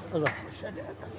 اللهم صل على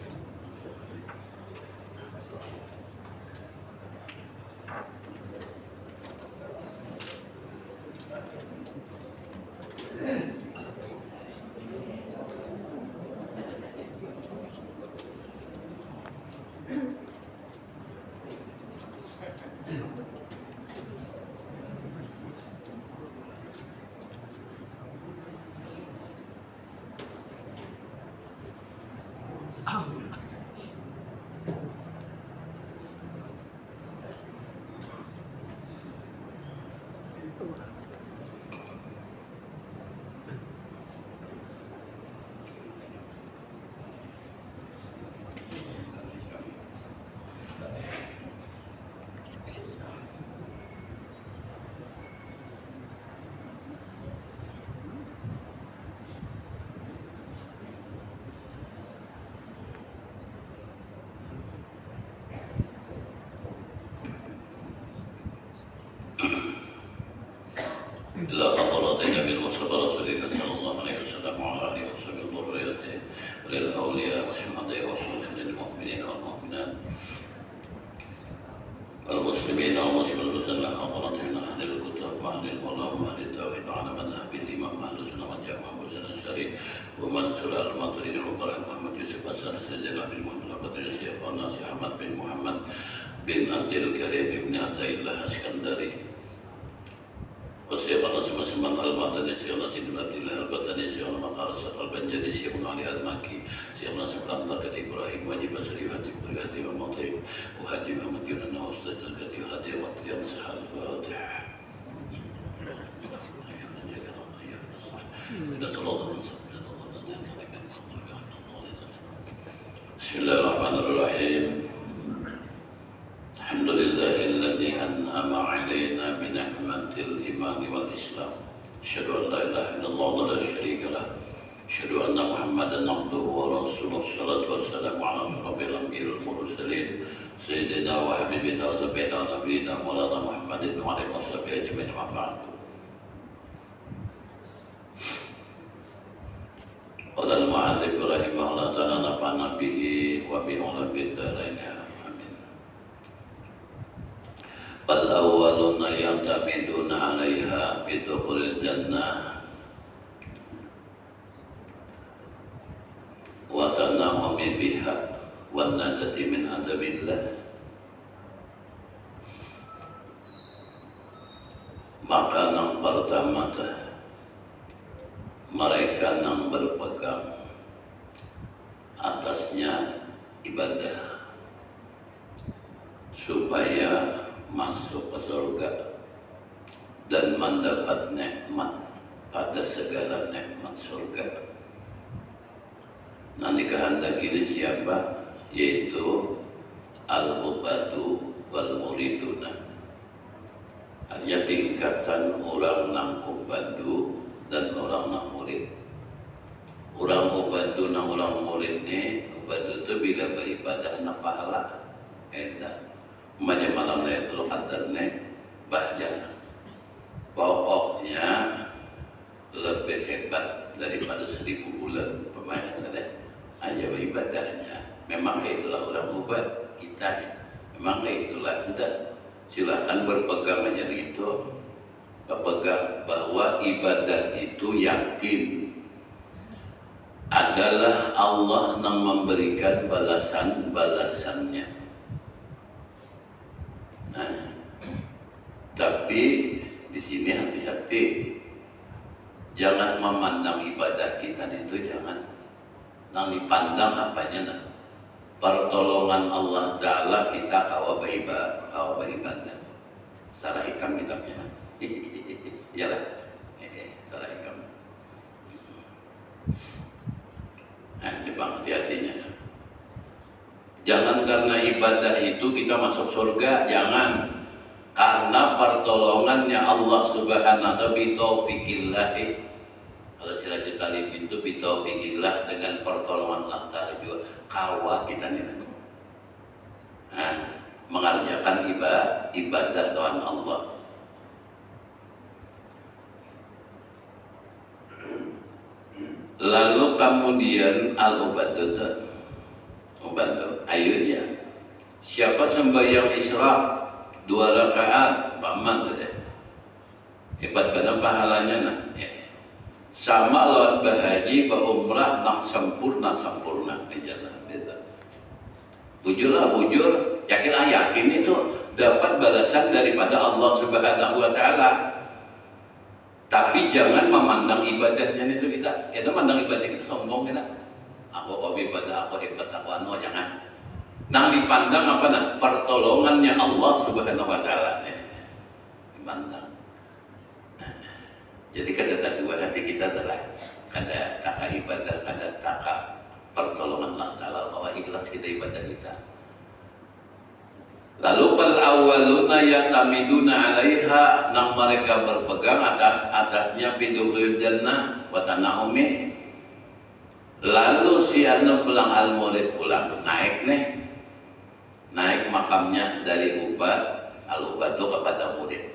إلى حضرات النبي المصطفى رسول الله صلى الله عليه وسلم وعلى آله وصحبه وذريته وللأولياء والشهداء والصالحين للمؤمنين والمؤمنات المسلمين والمسلمات جل حضرات من أهل الكتاب وأهل العلماء وأهل التوحيد على مذهب الإمام أهل السنة والجماعة وسنة الشريف ومن سلال الماطرين وإبراهيم محمد يوسف حسن سيدنا بن محمد بن الشيخ والناس أحمد بن محمد بن عبد الكريم بن عطا الله الاسكندري وسيق الناس مسلمان المدني سيق الناس بن عبد الله البدني سيق المقار السفر البنجري سيق علي المكي سيق الناس بن إبراهيم وجي بصري وهدي بن هدي ومطيب وهدي محمد يونان واستاذ الهدي وهدي وقت يمسح الفاتح بسم الله الرحمن الرحيم الحمد لله الذي أنعم علينا بنعمة الإيمان والإسلام أشهد أن لا إله إلا الله ولا شريك له أشهد أن محمدا عبده ورسوله الصلاة والسلام على أشرف الأنبياء والمرسلين سيدنا وحبيبنا وسيدنا نبينا مولانا محمد وعلى آله وصحبه أجمعين أما بعد قال المؤلف رحمه الله تعالى نفعنا به وبعلم الدارين آمين. فالأولون يعتمدون عليها بدخول الجنة وتنعم بها والنجاة من عذاب الله. Maka yang pertama mereka yang berpegang atasnya ibadah supaya masuk ke surga dan mendapat nikmat pada segala nikmat surga. Nanti kehendaki ini siapa? Yaitu al-ubadu wal muriduna, hanya tingkatan orang nang ubadu dan orang nang murid. tidak beribadah na pahala eta umpamanya malam Lailatul Qadar bahjana pokoknya lebih hebat daripada 1000 bulan pemain aja ibadahnya. Memang itulah orang ubat kita ya. Memang itulah sudah silakan berpegang aja itu, berpegang bahwa ibadah itu yakin adalah Allah yang memberikan balasan-balasannya. Nah, tapi di sini hati-hati, jangan memandang ibadah kita itu jangan nang dipandang apanya nah. Pertolongan Allah Ta'ala kita kawa beribadah. Sarah hikam kitabnya. Iyalah. Sarah hikam. Jepang hati-hatinya. Jangan karena ibadah itu kita masuk surga, jangan. Karena pertolongannya Allah Subhanahu wa ta'ala bitaufikillah. Kalau Sirajul Talibin itu bitaufikillah, dengan pertolongan Allah Ta'ala juga kawa kita nih. Mengerjakan ibadah Tuhan Allah. Lalu kemudian al-ubadu, ayunya siapa sembahyang isyraq 2 rakaat paman deh hebat benar pahalanya nah ya. Sama lawan berhaji berumrah nang sempurna jalan beda. Bujur yakin itu dapat balasan daripada Allah Subhanahu wa ta'ala. Tapi jangan memandang ibadahnya itu kita mandang ibadah kita sombong kita. Aku ibadah, aku hebat, aku anu, jangan. Nah dipandang apa nah? Pertolongannya Allah Subhanahu wa ta'ala. Dipandang. Jadi kada dua hati kita adalah kada taka ibadah, kada taka pertolongan Allah Ta'ala, bahwa ikhlas kita ibadah kita. Lalu pal awaluna yatamiduna 'alaiha, nang mereka berpegang atasnya bidukhulil jannah wa tanaumi. Lalu si anu pulang al-murid pulang naik makamnya dari al-ubadu kepada murid.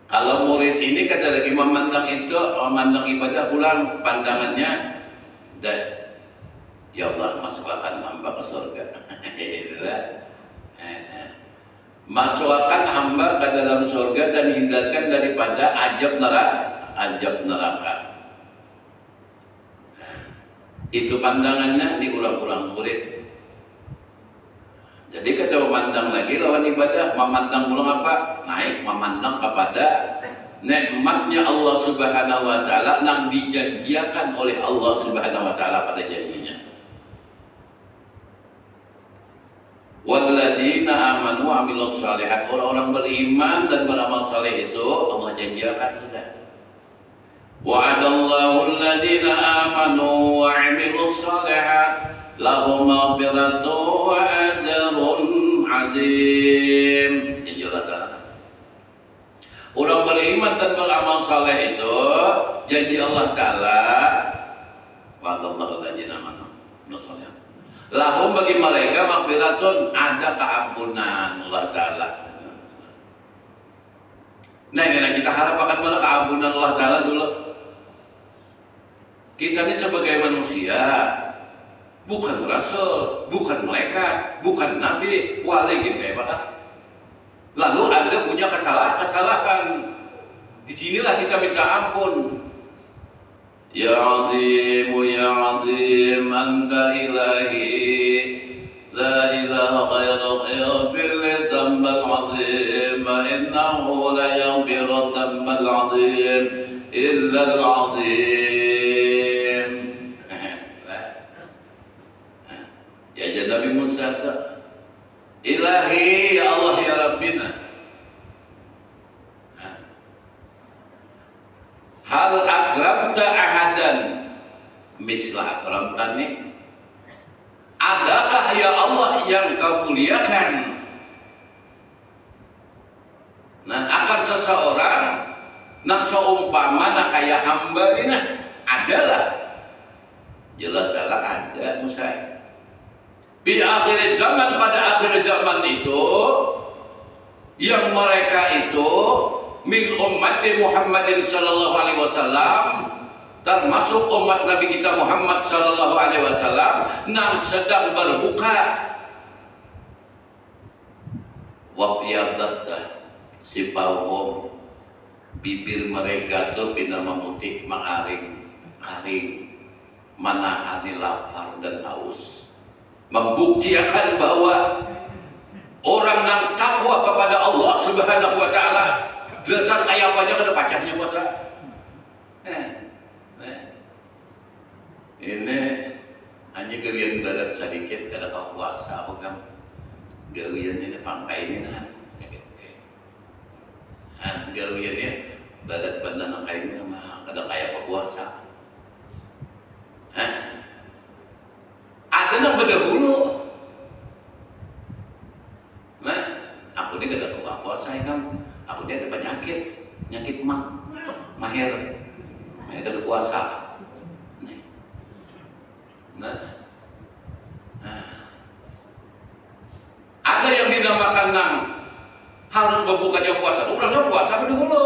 Kalau murid ini kada lagi memandang ibadah pulang, pandangannya dah ya Allah masukkan hamba ke surga. Masukkan hamba ke dalam surga dan hindarkan daripada azab neraka. Itu pandangannya diulang-ulang murid. Jadi kada memandang lagi lawan ibadah, memandang pulang apa? Naik memandang kepada nikmatnya Allah Subhanahu wa ta'ala yang dijanjikan oleh Allah Subhanahu wa ta'ala pada janjinya. Walladzina amanu wa amilus shalihat, orang-orang beriman dan beramal saleh itu Allah janjikan sudah. Wa'adallahu alladzina amanu wa amilus shalihat lahum maghfiratu wa ajrun azim. Orang beriman dan beramal saleh itu janji Allah Ta'ala wa'adallahu alladzina amanu lahum, bagi mereka maghfiratun, ada keampunan Allah Ta'ala. Nah kita harap akan mana keampunan Allah Ta'ala dulu. Kita ini sebagai manusia, bukan rasul, bukan malaikat, bukan nabi, wali gitu ya Pak. Lalu Anda punya kesalahan. Disinilah kita minta ampun. Ya azim anta ilahi la ilaha ghairuk yaghfir dzambal azim innahu la yaghfiru dzambal azim illa al azim. Ya Nabi Musa, ilahi ya Allah ya Rabbina, hal akramta ahadan misla akramtani, adakah ya Allah yang kau muliakan akan seseorang nak seumpama nak kayak hamba ini adalah jelas ada Musa. Di akhir zaman, pada akhir zaman itu yang mereka itu min ummati Muhammadin sallallahu alaihi wasallam, termasuk umat Nabi kita Muhammad sallallahu alaihi wasallam, yang sedang berbuka waqyadat si pauhum, bibir mereka tuh pina memutih mengaring karing, menahani lapar dan haus, membuktikan bahwa orang yang takwa kepada Allah Subhanahu wa taala dasar kayak apa aja kada pacarnya puasa. Ini hanya gerian barat sedikit kada kau puasa bukan gerian ini pangkai ini nah. Geriannya barat bandana kayak ini mah kada kayak apa puasa. Ada yang berdahulu. Nah, aku ini gak ada puasa ya kan. Aku ini ada penyakit, penyakit mahir. Mahir ada puasa. Nah. Ada yang dinamakan harus membukanya puasa. Orangnya puasa berdahulu.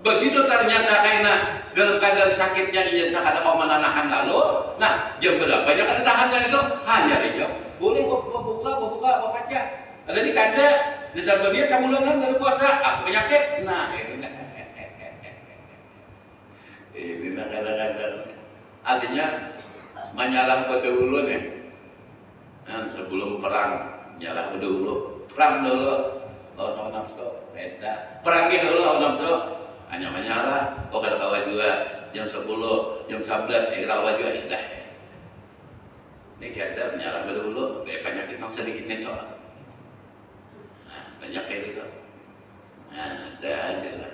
Begitu ternyata karena dalam keadaan sakitnya dia sakit mau menahan lalu, nah jam berapa dia kada tahannya itu hanya di jam boleh buka baca ada di kada di saat dia sambulan dari puasa aku penyakit nah ini kadang-kadang artinya menyerah pada dulu nih sebelum perang nyerah pada dulu perang dulu lawan nafsu perangin dulu lawan nafsu hanya menyerah, kada bawa juga jam 10, jam 11, kita bawa juga indah. Ini kita menyerah dulu, kayak penyakit yang sedikit itu. Banyak kayak gitu. Ada aja lah.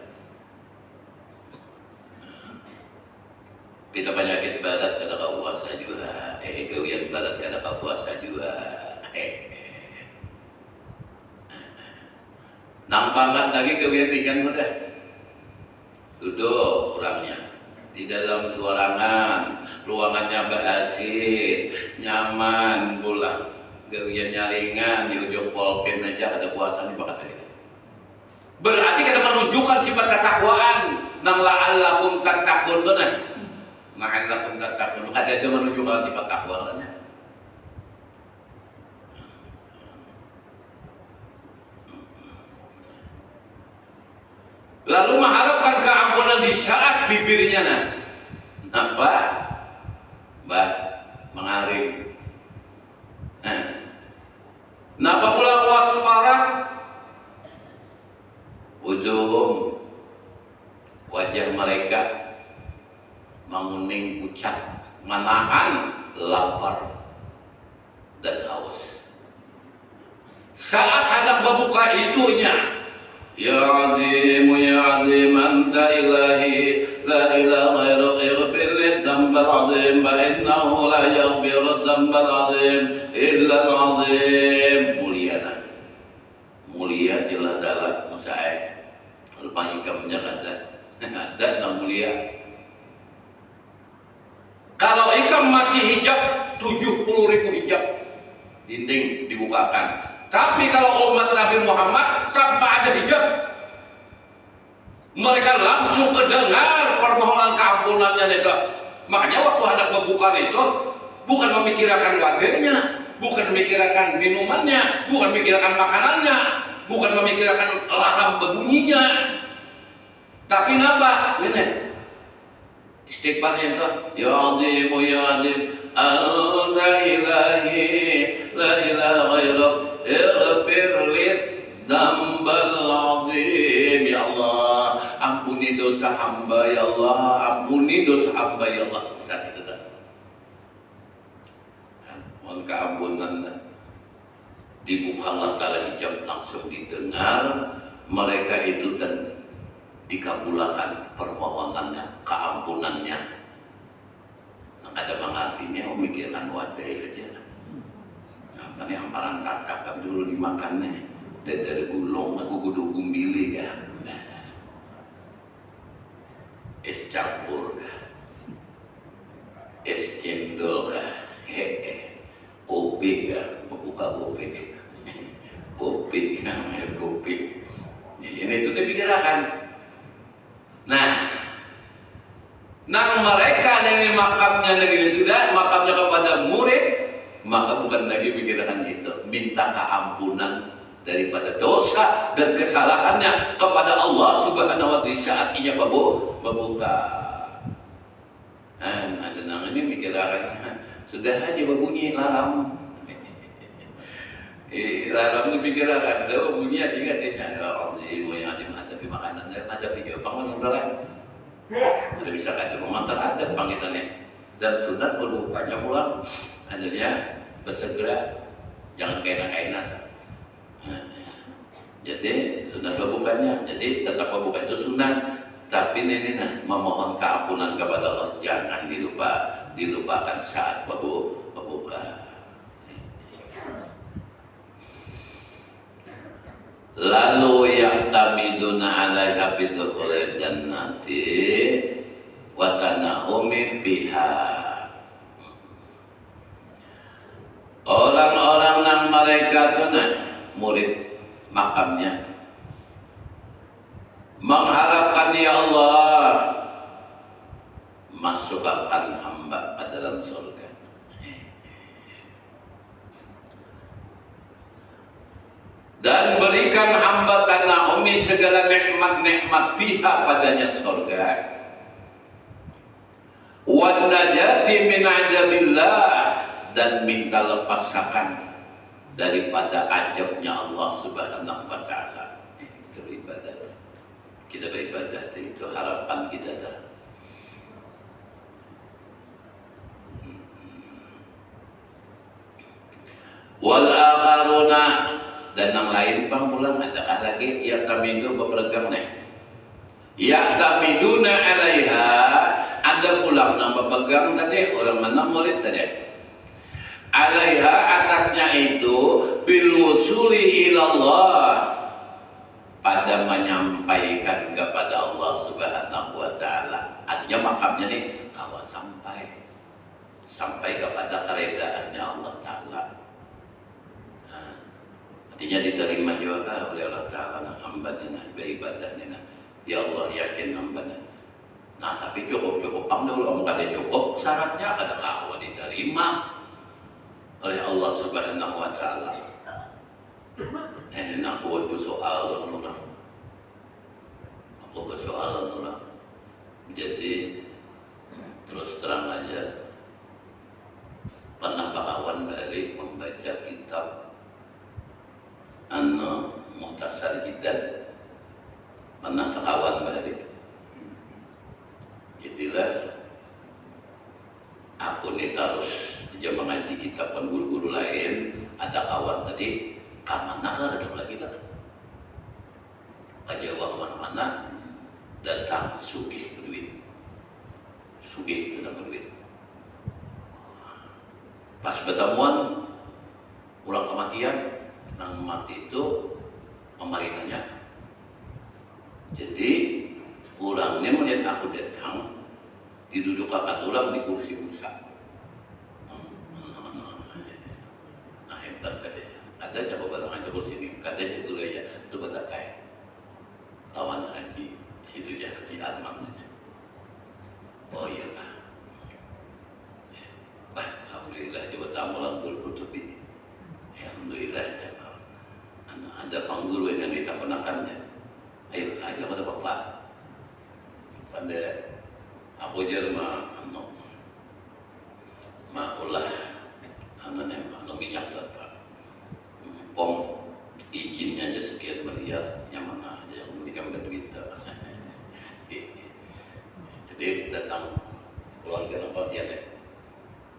Kita penyakit barat kada kau puasa juga, gawian barat kada kau puasa juga. Nampak lagi gawian ikan mudah. Duduk orangnya di dalam ruangannya berasih, nyaman pula, gawiannya ringan, di ujung polpen aja ada puasa di bakat hari. Berarti kita menunjukkan sifat ketakwaan, nang la'allakum tattaqun benar. La'allakum tattaqun, ada menunjukkan sifat takwaannya. Lalu mengharapkan keampunan di saat bibirnya apa? Mengaring. Napa pula wasparak? Wujuhum, wajah mereka menguning pucat, menahan lapar dan haus. Saat hendak berbuka itunya, Ya Azimu ya Azim anta ilahi la ilaha ghairuka ighfir li dzambal azim fa innahu la yaghfiru dzambal azim illa al-azim. Mulia jelas dalam musae lupa hikamnya ada yang mulia. Kalau ikam masih hijab 70.000 hijab dinding dibukakan. Tapi kalau umat Nabi Muhammad tanpa ada hijab, mereka langsung kedengar permohonan keampunannya itu. Makanya waktu hendak membuka itu bukan memikirkan wadahnya, bukan memikirkan minumannya, bukan memikirkan makanannya, bukan memikirkan larang berbunyinya. Tapi napa? Ini istighfarnya itu, Ya Azimu ya Azim, Anta ilahi la ilaha ghairuk ighfir li dzambal azim. Ya Allah, ampuni dosa hamba ya Allah, ampuni dosa hamba ya Allah. Saat itu dah. Mohon keampunan. Dibukalah tala hijab, langsung didengar mereka itu dan dikabulkan permohonannya, keampunannya. Nah, ada mengartinya memikirkan wadah aja. Apa nih amparan kakak dulu dimakannya dari gulung, aku kudu gumbili ya. Es campur kah? Es cendol kah? Kopi kah? Nang mereka yang makamnya negeri sudah, makamnya kepada murid, maka bukan lagi pikiran itu, minta keampunan daripada dosa dan kesalahannya kepada Allah Subhanahu wa taala di saat ia membuka. Ada namanya pikiran sudah aja berbunyi larang. Larang itu pikiran ada bunyi aja katanya orang di mau ada makanan ada video pangan udah ada bisa ada pemantar ada panggilannya dan sunat berbukanya pulang adanya bersegera jangan kainan-kainan. Jadi sunat berbukanya jadi tetap berbuka itu sunat tapi ini memohon keampunan kepada Allah jangan dilupakan saat berbuka. Lalu yang tamiduna alaiha bidukhulil jannati wa tana'umi biha. Orang-orang yang mereka itu murid makamnya mengharapkan ya Allah masukkan hamba ke dalam surga. Dan berikan hamba tana'umi segala nikmat-nikmat biha padanya surga. Wa najati min ajabillah dan minta lepasakan daripada ajabnya Allah Subhanahu wa taala. Itu ibadah. Kita beribadah itu harapan kita dah. Wal akharuna dan yang lain bang pulang ada lagi yang kami itu berpegang nih yang kami duna alaiha ada pulang yang berpegang tadi orang mana murid tadi alaiha atasnya itu bil wusuli ilallah pada menyampaikan kepada Allah Subhanahu wa taala. Artinya makamnya nih kalau sampai kepada keredaannya Allah taala. Artinya diterima juga oleh Allah Ta'ala hambanya beribadahnya. Ya Allah yakin hambanya. Nah tapi cukup alhamdulillah ada cukup syaratnya ada kalau diterima oleh Allah Subhanahu wa taala. Enak buat soal orang. Aku bersoalan orang. Jadi terus terang aja pernah kawan dari membaca kitab Muhtasar Jidat pernah kawan balik jadilah aku nih terus dia mengaji kitab guru-guru lain ada kawan tadi kamana lah ada lagi lah aja mana datang sugih berduit pas pertemuan ulang kematian nang mati itu pemarinanya. Jadi orangnya melihat aku datang didudukkan orang di kursi busa. Nah hebat katanya. Ada coba barang aja kursi ini, katanya dulu aja itu betakai. Lawan haji situ aja di Arman. Oh iya lah. Alhamdulillah coba tamulan berputubi. Alhamdulillah. Ada pangguru yang kita penakannya. Ayo pada bapak. Pandai aku jelma ulah minyak apa. Pom izinnya aja sekian miliar, yang mana aja yang memberikan duit. Jadi datang keluarga apa dia deh.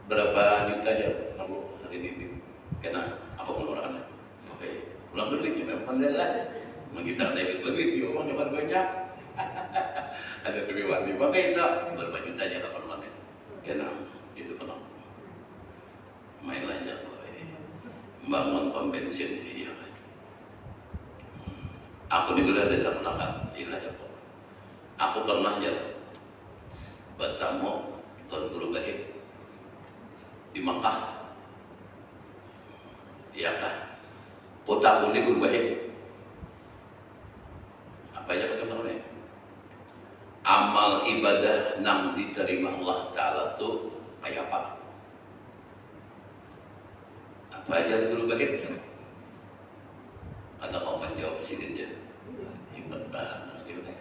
Berapa juta aja kamu hari ini? Kena apa mengeluarkan? Oke. Pulang berduit juga, alhamdulillah. Kita ada berduit, dia orang dapat banyak. Ada terbiwan, pakai itu berapa juta aja kapan mana? Kena itu kenapa? Main aja, bangun pom bensin, iya. Aku nih udah datang belakang, iya aja kok. Aku pernah aja bertemu Tuan Guru Baik di Makkah, iya kah? Kota Budi Guru Baik apa aja kata nih? Amal ibadah ibadah nang diterima Allah Ta'ala tuh kayak apa? Apa aja guru bahit? Ada kau menjawab sini dia. Hebat banget dia.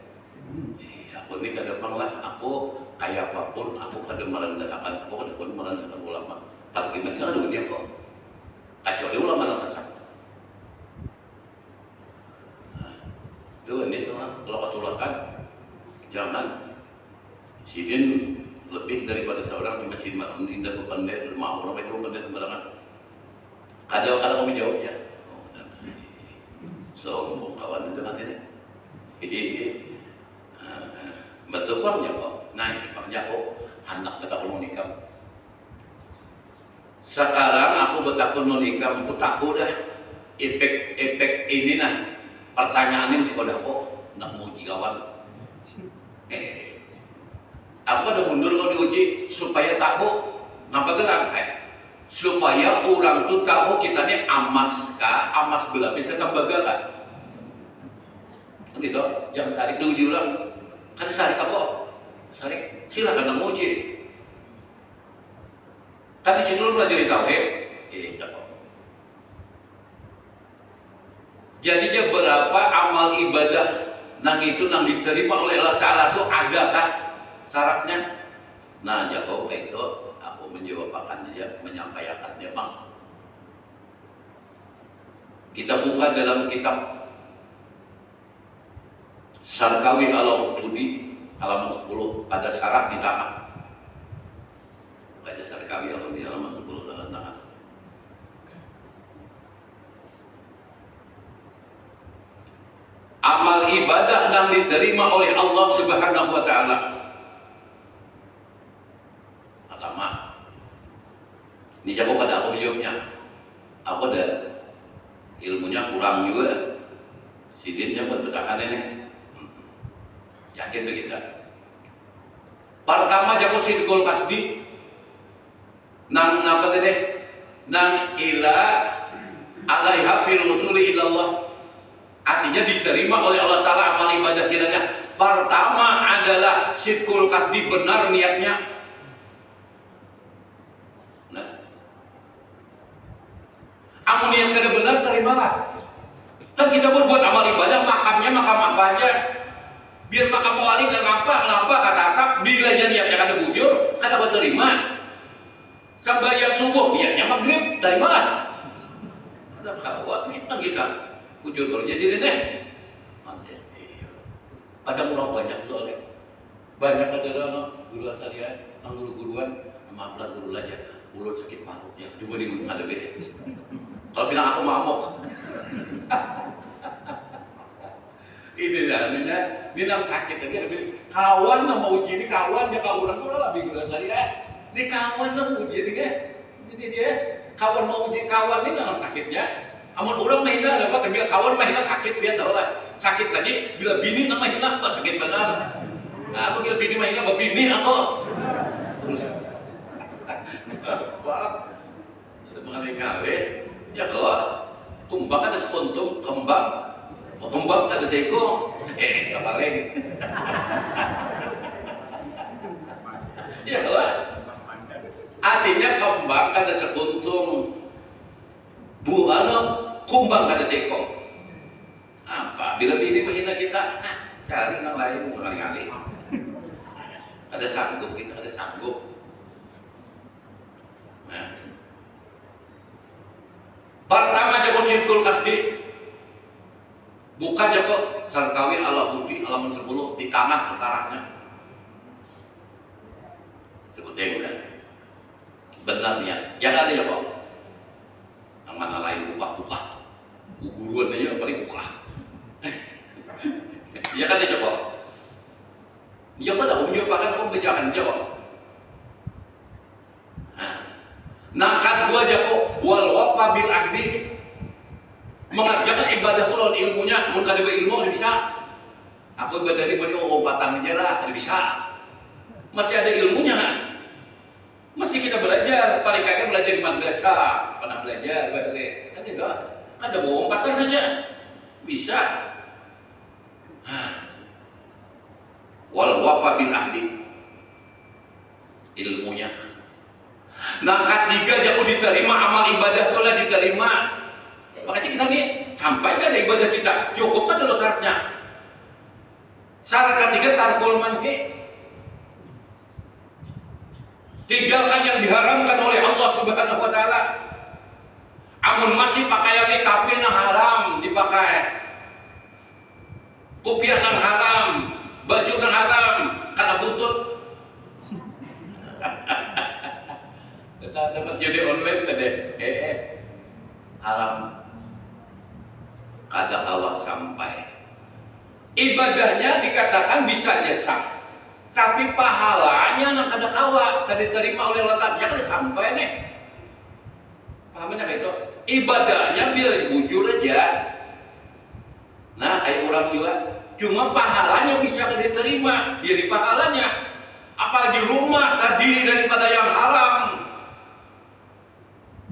Aku ini kadang lah, aku kayak apapun, aku kadang merendahkan, aku kadang merendahkan ulama. Kalau gimana ada dia kok? Kecuali ulama yang sesat. Tuh ini sama kalau ketulakan, jangan sidin lebih daripada seorang yang masih indah pandai, mau orang itu pandai sembarangan. Ada kamu jawab ya. Sombong kawan itu nanti deh. Ini betul kan ya kok. Nah ini maknya kok anak betakun nikah. Sekarang aku betakun nikah, aku tahu dah efek ini nah. Pertanyaan ini masih kok nak menguji kawan. Aku ada mundur kalau diuji supaya tahu ngapa gerak. Supaya orang tuh tahu kita ini amas belapis kata bagala. Gitu, yang sarik diuji ulang. Kan sarik apa? Sarik silakan menguji. Kan di situ lu pelajari tauhid. Jadinya berapa amal ibadah nang itu nang diterima oleh Allah Ta'ala itu adakah syaratnya? Nah, jawab itu aku menjawabannya aja, menyampaikannya bang. Kita buka dalam kitab Sarkawi Al-Utudi halaman 10 ada syarat di tangan. Baca Sarkawi Al-Utudi halaman 10 dalam tangan. Amal ibadah yang diterima oleh Allah Subhanahu wa Ta'ala. Pertama, ini jago pada aku jawabnya. Aku ada ilmunya kurang juga. Sidinnya buat bertahan ini. Yakin begitu. Pertama jago sidqul kasbi. Nang apa tadi? Nang ila alaiha fil usuli ilallah. Artinya diterima oleh Allah Ta'ala amal ibadah kiranya. Pertama adalah sidqul kasbi, benar niatnya. Nah, amun niat kada benar terimalah. Kan kita berbuat amal ibadah, makamnya makam apa aja. Biar makam wali kenapa kata atap bila niatnya kada bujur, kada terima. Sembahyang subuh, niatnya maghrib, terimalah. Ada kawat kita. Bujur kalau jadi deh, mantap. Padahal orang banyak soalnya, banyak adalah guru saya, guru-guruan, maaflah guru aja, mulut sakit parutnya, coba di ada beda. Kalau bilang aku mamok, ini dia sakit lagi. Kawan nama uji ini kawan dia kawan tuh lebih guru saya, dia kawan nama uji ini kan, jadi dia kawan mau uji kawan ini dalam sakitnya. Amun orang mahina ada apa? Bila kawan mahina sakit biar tahu lah. Sakit lagi bila bini nama mahina apa sakit benar. Nah, aku bila bini mahina apa bini atau terus apa? Ada mengenai kali. Ya kalau kumbang ada sekuntum kembang ada seko. Kapaling. Ya kalau artinya kembang ada sekuntum kumbang ada seko. Apa? Bila bini menghina kita, cari yang lain kali-kali. Ada sanggup kita, ada sanggup. Nah. Pertama jago sidqul kasbi. Bukan jago Sarkawi Al-Utudi halaman 10 di tangan kesarannya. Sebutin kan. Benar niat. Jangan ada jago. Yang mana lain buka. Guruan aja paling buka. Ya kan dia coba. Ya pada menjawabkan apa menjalankan jawab. Nangkat dua jago wal wafa bil akdi. Mengerjakan ibadah lawan ilmunya, mun kada ilmu kada bisa. Aku ibadah ini bani obatan aja lah, kada bisa. Mesti ada ilmunya kan? Mesti kita belajar, paling kagak belajar di madrasah, pernah belajar, kan enggak. Ada lompatan aja, bisa. Wal wafa bil ahdi. ilmunya. Nah ketiga jauh diterima amal ibadah itulah diterima. Makanya kita nih sampaikan ibadah kita cukup kan dulu syaratnya. Syarat ketiga tarkul manhi. Tinggalkan yang diharamkan oleh Allah Subhanahu wa taala. Amun masih pakaian ini tapi yang haram dipakai. Kopiah yang haram, baju yang haram karena buntut. Dapat jadi online tadi. Haram. Kadang awas sampai. Ibadahnya dikatakan bisa sah, tapi pahalanya nang kada kawa, kada diterima oleh Allah. Jangan sampai nih. Pahamnya itu? Ibadahnya biar jujur aja. Nah, kayak orang juga, cuma pahalanya bisa kada diterima, jadi pahalanya. Apalagi rumah terdiri daripada yang haram.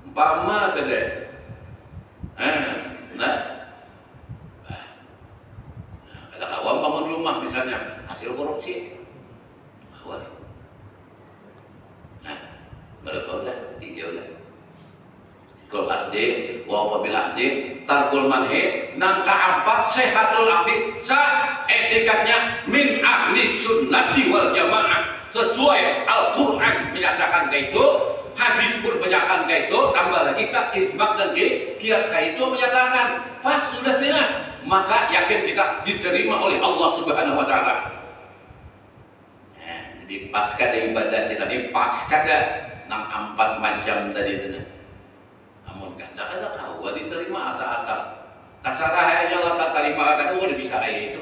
Umpama kada. Ada kawan bangun rumah misalnya hasil korupsi, awal. Nah, berapa udah? 3 udah. Kalau SD, wa apabila SD, tarkul manhi, nang keempat sehatul abdi, sah etikatnya min ahli sunnati wal jamaah, sesuai Al-Quran menyatakan kayak itu, hadis pun menyatakan kayak itu, tambah lagi tak isbak dan kias kayak itu menyatakan pas sudah tidak. Maka yakin kita diterima oleh Allah Subhanahu wa taala. Nah, jadi pasca dari ibadah kita ini pasca nang 4 macam tadi itu. Namun kada kau diterima asa-asa. Kasarahnya Allah tak terima kada udah bisa kayak itu.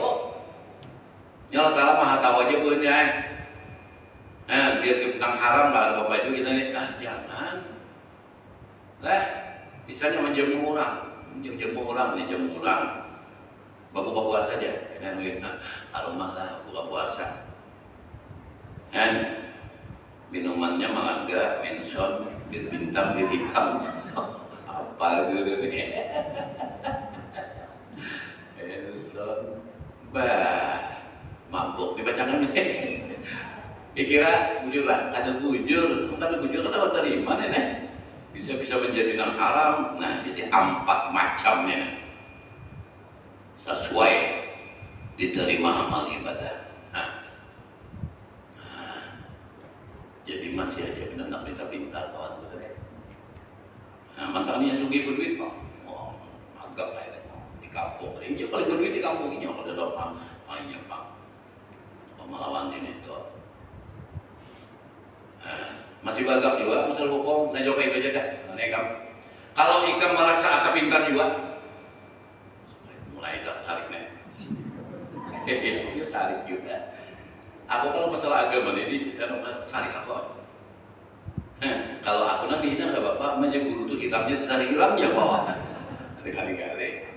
Ya Allah taala Maha tahu aja punya. Biar tentang haram lah ada bapak juga kita jangan. Lah, misalnya menjamu orang, menjamu orang. Buka puasa aja, kan? Aromah lah buka puasa. Dan minumannya mangga, menson, bir bintang, bir hitam, apa gitu nih? Menson, mabuk dibacakan nih. Dikira bujur lah, ada bujur, tapi bujur kan awal terima nih, bisa menjadi yang haram. Nah, jadi 4 macamnya. Sesuai diterima amal ibadah. Jadi masih aja benar minta kawan betul ya. Mantannya sugi berduit kok. Agak kayak di kampung. Ini paling berduit di kampung ini kalau ada doa banyak pak. Melawan ini tuh. Masih bagak juga masalah hukum. Nah jawab itu aja dah. Kalau ikan merasa asa pintar juga. Mulai dah sariknya. Dia sarik juga. Aku kalau masalah agama ini sarik aku. Kalau aku nanti hina ada bapak menyebut itu hitamnya disarik hilangnya bawa. Kali-kali.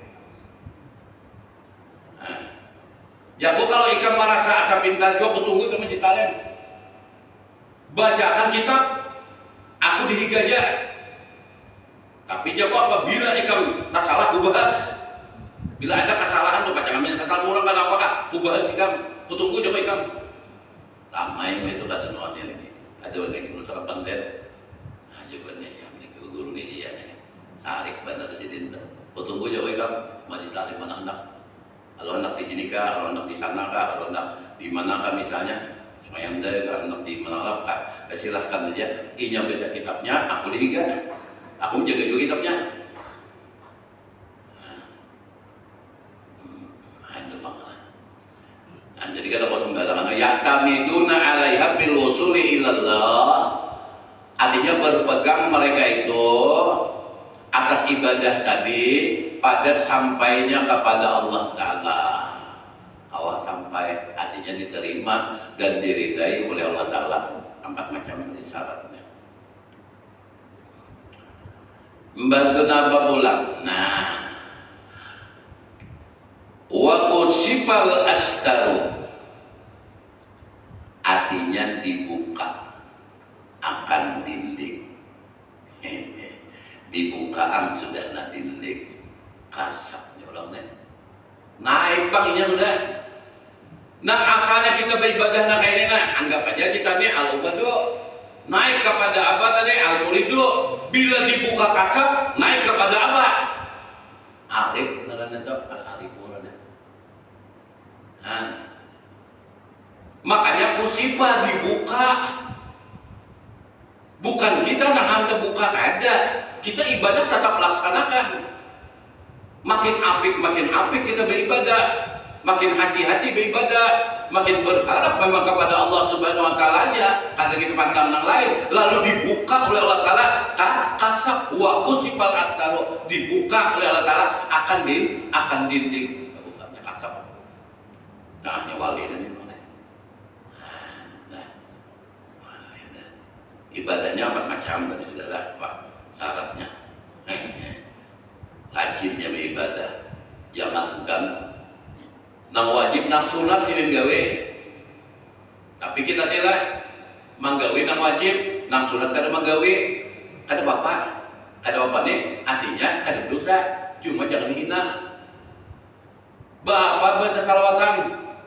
Jago kalau ikan merasa asa pintar juga, aku tunggu ke Majlis Taklim. Bacakan kitab, aku dihigaja. Tapi jago apabila ikan tak salah aku bahas. Bila ada kesalahan tuh baca kami setan orang kan apakah ku bahas ikam, ku tunggu coba ikam. Ramai itu kata nuannya lagi. Ada orang lagi nusa pandet. Jawabannya yang ini guru ini dia nih. Sarik bandar di sini. Ku tunggu coba ikam. Majlis Taklim mana anak. Kalau anak di sini kah, kalau anak di sana kah, kalau anak di mana kah misalnya. Supaya anda anak di mana kah. Silahkan aja. Inya baca kitabnya, aku dihiga. Aku jaga juga kitabnya. Jadi kata kosong dalam yatamiduna alaiha bil wusuli ilallah, artinya berpegang mereka itu atas ibadah tadi pada sampainya kepada Allah Ta'ala. Awal sampai artinya diterima dan diridai oleh Allah Ta'ala. 4 macam syaratnya. Membantu nambah ulang. Nah, wa kusibal astaru, artinya dibuka akan dinding. Dibukaan sudah na dinding kasar nyolongnya naik bang ini udah. Nah asalnya kita beribadah nah kayak ini nah anggap aja kita nih al-ubadu naik kepada apa tadi? Al-muridu. Bila dibuka kasab, naik kepada apa? Arif, ngaranna itu arif ngaranna. Makanya kusifah dibuka. Bukan kita nang anda buka ada. Kita ibadah tetap laksanakan. Makin apik kita beribadah. Makin hati-hati beribadah. Makin berharap memang kepada Allah Subhanahu wa taala aja. Karena kita pandang yang lain. Lalu dibuka oleh Allah Ta'ala kasab wa kusifal astaro. Dibuka oleh Allah Ta'ala akan dinding. Bukannya kasab. Nah, wali dan ini. Ibadahnya macam tadi sudah Pak syaratnya. Rajinnya beribadah. Jangankan nang wajib nang sunat silin gawe. Tapi kita nilai manggawe nang wajib, nang sunat kada manggawe. Kada bapak nih artinya kada dosa, cuma jangan dihina. Bapak baca salawatan,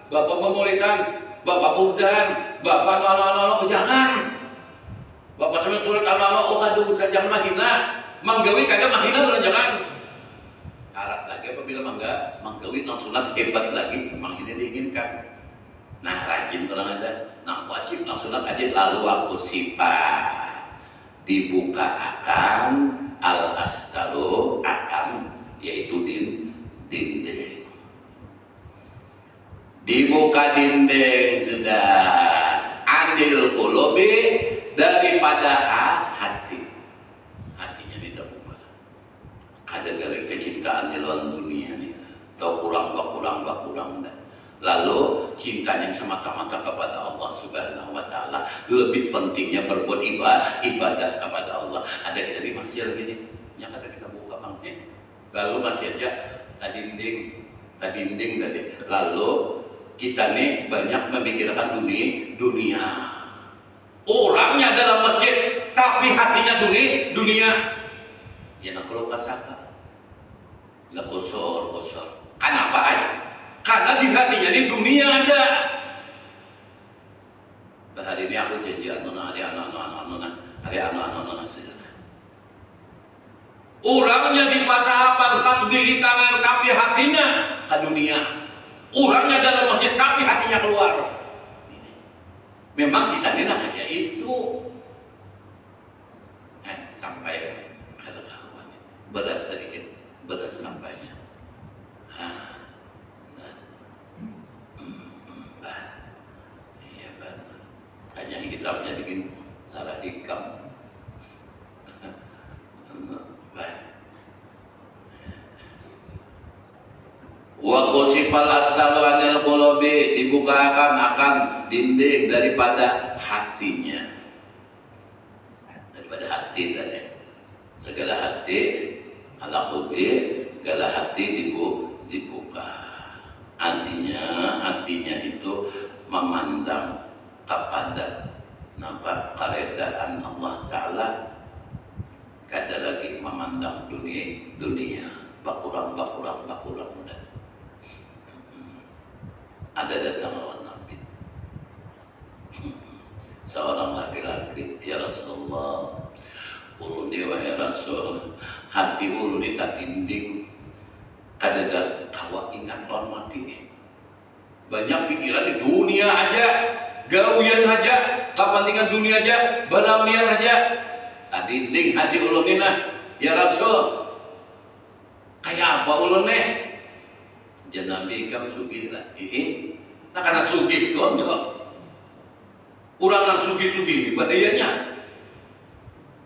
bapak memulitan, bapak burdan, bapak no jangan. Bapak sampai surat Allah, oh aduh saya jangan mahina, manggawi kagak mahina bener jangan. Harap lagi apabila manggawi nang sunat hebat lagi, memang ini diinginkan. Nah rajin orang ada, nang wajib nang sunat aja lalu aku sifat dibuka akan al-astaru akan yaitu dinding. Dibuka dinding sudah anil qulubi daripada hatinya tidak buka. Ada dari kecintaan di dalam dunia nih, atau kurang. Lalu cintanya semata-mata kepada Allah Subhanahu wa taala, lebih pentingnya berbuat ibadah kepada Allah. Ada kita di masjid gini, yang kata kita buka masjid. Lalu masjid aja tadi dinding tadi. Lalu kita nih banyak memikirkan dunia. Orangnya dalam masjid, tapi hatinya dunia. Ya nak kalau kasaka, nak kosor. Kenapa ay? Karena di hatinya ini dunia ada. Hari ini aku janji hari anak saja. Orangnya di pasapan, tasbih di tangan, tapi hatinya ke dunia. Orangnya dalam masjid, tapi hatinya keluar. Memang kita ini hanya itu. Sampai ada kawan berat sedikit, berat sampainya. Iya benar. Hanya kitabnya bikin salah hikam. Wa qusifal astalu anil qulubi, dibukakan akan dinding daripada hatinya. Daripada hati tadi. Segala hati ala qulubi, segala hati dibuka. Hatinya itu memandang kepada keredaan Allah Ta'ala. Kada lagi memandang dunia. Bakurang udah. Ada datang lawan Nabi, seorang laki-laki, ya Rasulullah, uluni wahai Rasul, hati uluni tak dinding, ada kawa ingat lawan mati. Banyak pikiran di dunia aja, gawian aja, kepentingan dunia aja, beramian aja. Tak dinding hati uluni nah, ya Rasul. Kayak apa uluni? Jangan Nabi kamu sugih lah. Nah karena sugih kontrol. Orang yang sugih badayanya.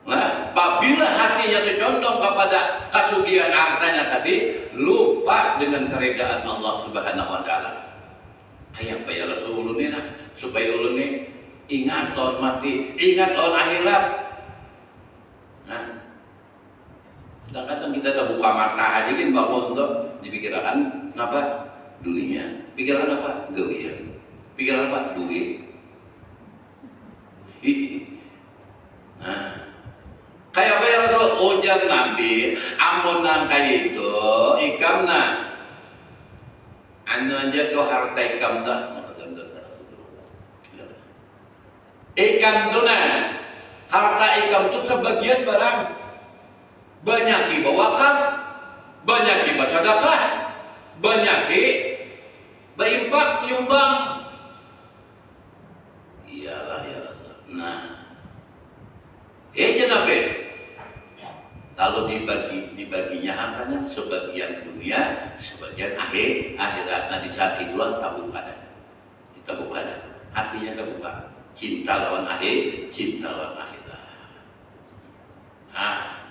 Nah, apabila hatinya tercondong kepada kasugihan hartanya tadi, lupa dengan keredaan Allah Subhanahu wa taala. Kayak apa ya Rasulullah ini nah, supaya ulun ini ingat lawan mati, ingat lawan akhirat. Nah, kadang-kadang kita dah buka mata aja kan bangun tuh dipikiran apa? Dunia. Pikiran apa? Gawian. Pikiran apa? Duit. Nah, kayak apa ya Rasul? Ujar Nabi, amun nang kayak itu ikam nah. Anu aja tuh harta ikam dah. Ikam tuh nah. ikam itu sebagian barang. Banyak wakaf, banyak bersedekah, banyak berinfak, menyumbang. Iyalah ya Rasul. Nah, Nabi. Lalu dibaginya hartanya sebagian dunia, sebagian akhirat. Nah di saat itulah tabuk ada. Hatinya terbuka. Cinta lawan cinta lawan akhirat. Nah,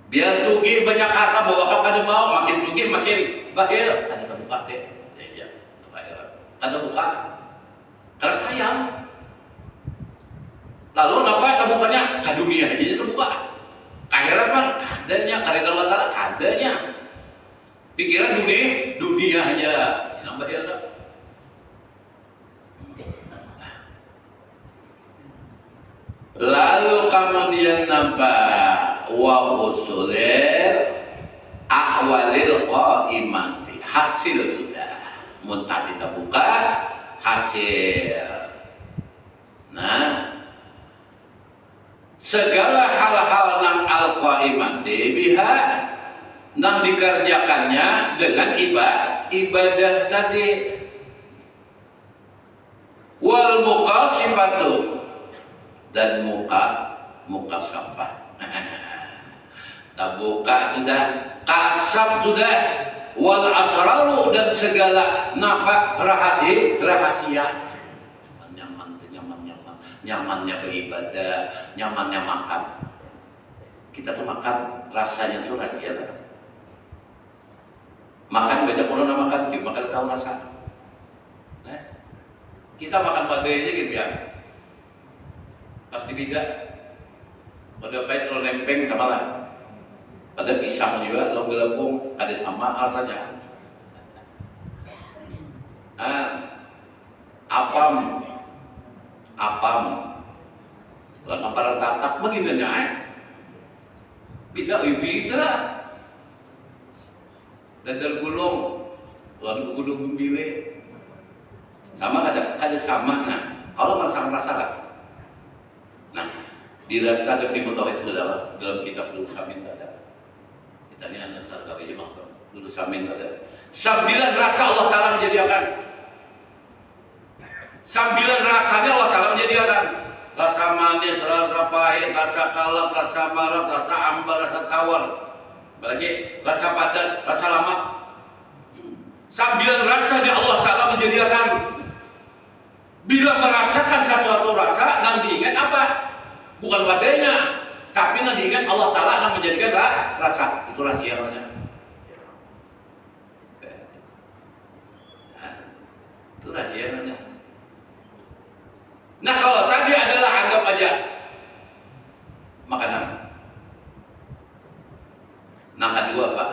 biar sugih banyak harta bawa kada mau, makin sugih makin bakhil. Ada terbuka deh, ya, akhirat. Ada buka. Karena sayang. Lalu apa terbukanya? Ke dunia aja terbuka. Akhirat kan adanya, karena Allah Ta'ala adanya. Pikiran dunia aja nambah ya. Lalu kemudian nampak wa usulir ahwalil qaimati, hasil sudah muntah kita buka hasil. Nah, segala hal-hal nang al-qaimati biha nang dikerjakannya dengan ibadah tadi. Wal muqasifatu, dan muka sampah. Tabuka sudah, kasab sudah, wal asraru, dan segala napa rahasia. Nyamannya beribadah, nyamannya makan. Kita tuh makan rasanya tuh rahasia. Makan banyak orang makan, cuma makan tahu rasa. Nah, kita makan pada aja gitu ya. Pas dibiga, pada pes kalau lempeng sama lah. Pada pisang juga, kalau gelapung ada sama rasanya. Apam, lalu apa tatak begininya bida. Dadal gulung, lalu gulung bile, sama ada sama. Nah, kalau merasa lah. Nah, dirasa dari mutawid saudara dalam kitab Dulu Samin ada. Kita ini anak sarga aja maksud Dulu Samin ada. 9 rasa Allah Ta'ala menjadikan. 9 rasanya Allah Ta'ala menjadikan. Rasa manis, rasa pahit, rasa kalak, rasa marah, rasa ambar, rasa tawar. Bagi rasa padas, rasa lamak. 9 rasanya Allah Ta'ala menjadikan. Bila merasakan sesuatu rasa, nang diingat apa? Bukan wadahnya, tapi nang diingat Allah Ta'ala akan menjadikan rasa. Itu rahasianya. Itu rahasianya. Nah, kalau tadi adalah anggap aja makanan. Nang kedua apa?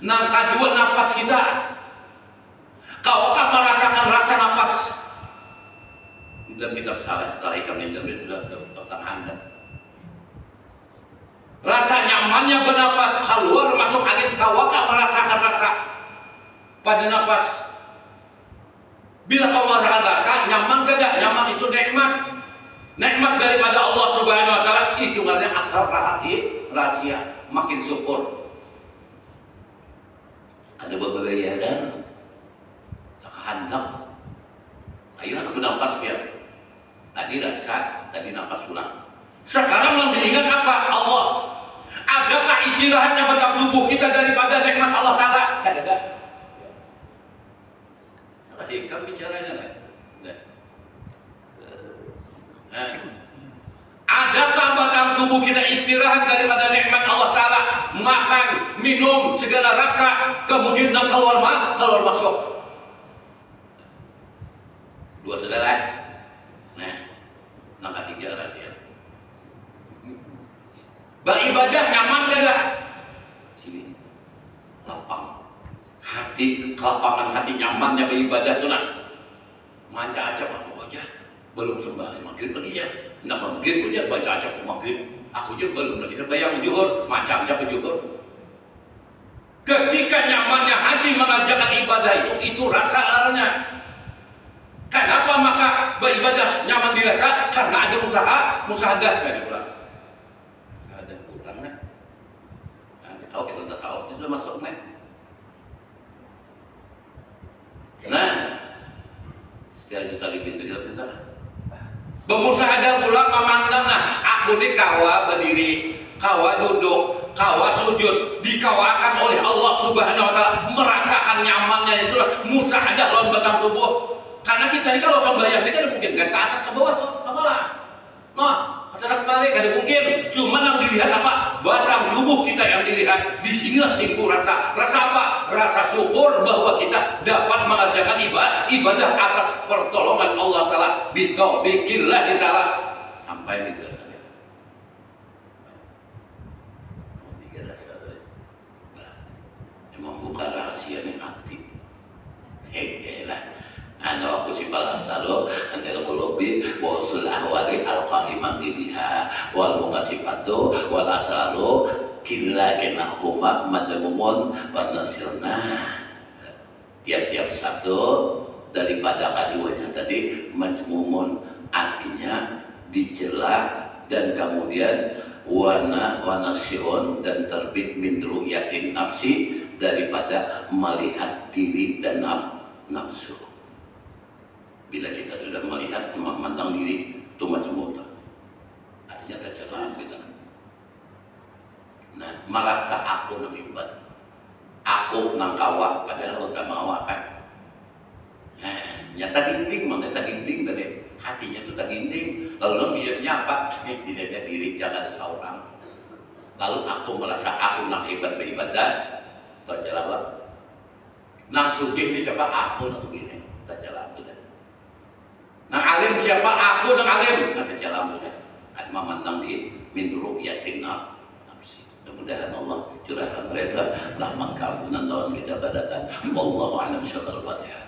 Nang kedua napas kita. Kau akan merasakan rasa napas. Dalam kitab Salih kami sudah tertanganda. Rasa nyamannya bernapas, keluar masuk angin, kau akan merasakan rasa pada napas. Bila kau merasakan rasa, nyaman tidak? Nyaman itu nikmat. Nikmat daripada Allah Subhanahu wa Ta'ala. Itu artinya asal rahasia. Makin syukur. Ada beberapa dan handap. Ayo aku nafas biar. Tadi rasa, tadi nafas ulang. Sekarang yang diingat apa? Allah. Adakah istirahatnya pada tubuh kita daripada nikmat Allah Ta'ala? Ada. Kamu bicaranya lah. Adakah batang tubuh kita istirahat daripada nikmat Allah Ta'ala? Makan, minum, segala rasa, kemudian keluar masuk. 2 saudara. Nah, nang 3 rahasia. Beribadah nyaman tidak? Sini. Lapang. Hati, kelapangan hati nyamannya beribadah itu nah. Manja aja aja. Belum sembahyang maghrib lagi ya. Nak maghrib aja baca aja maghrib. Aku juga belum lagi sembahyang zuhur, manja aja zuhur. Ketika nyamannya hati mengerjakan ibadah itu rasaannya. Kenapa? Maka beribadah nyaman dirasa karena ada musahadah kan ulang. Musahadah ulang nah. Tahu kita tasawuf sudah masuk nih. Nah, secara kita libin kita bermusahadah ulang memandang nah aku nih kawa berdiri, kawa duduk, kawa sujud, dikawakan oleh Allah Subhanahu wa taala, merasakan nyamannya itulah musahadah dalam batang tubuh. Karena kita ini kalau sembahyang ini kan mungkin kan ke atas ke bawah tuh, apalah. Nah, atas balik ada mungkin. Cuma yang dilihat apa? Batang tubuh kita yang dilihat. Di sinilah timbul rasa apa? Rasa syukur bahwa kita dapat mengerjakan ibadah atas pertolongan Allah Taala. Bitaufikillah taala sampai di rasa itu. Tiga rasa tadi. Emang bukan rahasia nih hati. Hehelah. Anda aku si balas talo antara kolobi wasul ahwali al-qahimati biha wal mukasifatu wal asraru killa kenahuma madamumun wa nasirna. Tiap-tiap satu daripada keduanya tadi majmumun, artinya dicela dan kemudian wanasiun dan terbit min ru'yatin nafsi, daripada melihat diri dan nafsu. Bila kita sudah melihat memandang diri itu majmum, artinya tercela kita. Nah, merasa aku nang hebat, aku nang kawak, padahal nggak mau kan? Nyata dinding, makanya dinding tadi hatinya itu dinding. Lalu dilihatnya apa? Dilihatnya diri, jangan ada seorang. Lalu aku merasa aku nang hebat beribadah, tercela lah. Nang sugih ini siapa? Aku nang sugih ini tercela sudah. Nang alim siapa? Aku nang alim. Ada jalan sudah. Ada memandang di min ru'yatin nafsi. Mudah-mudahan Allah curahkan mereka rahmat keampunan lawan kita badatan. Wallahu a'lam bishawab. Al-Fatihah.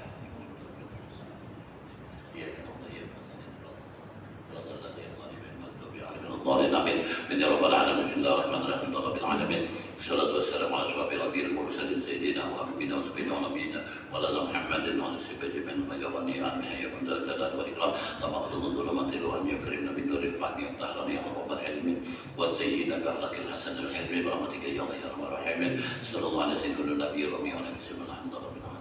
Amin. Min ya rabbal alamin. Bismillahirrahmanirrahim. Rabbil alamin. Wassalatu wassalamu ala asyrafil anbiya'i wal mursalin sayyidina wa habibina wa sayyidina wa nabiyina wa lana Muhammadin wa ala sihbihi min majawani an hayyakum dal jalal wal ikram. Lama qadun dhulumatil wa ya karim nabi nuril fahmi wa tahrani wa rabbal ilmi wa sayyidina akhlaqil hasan al ilmi bi rahmatika ya Allah ya arhamar rahimin. Sallallahu alaihi wa sallam nabiyyi wa nabi sallallahu alaihi wa sallam.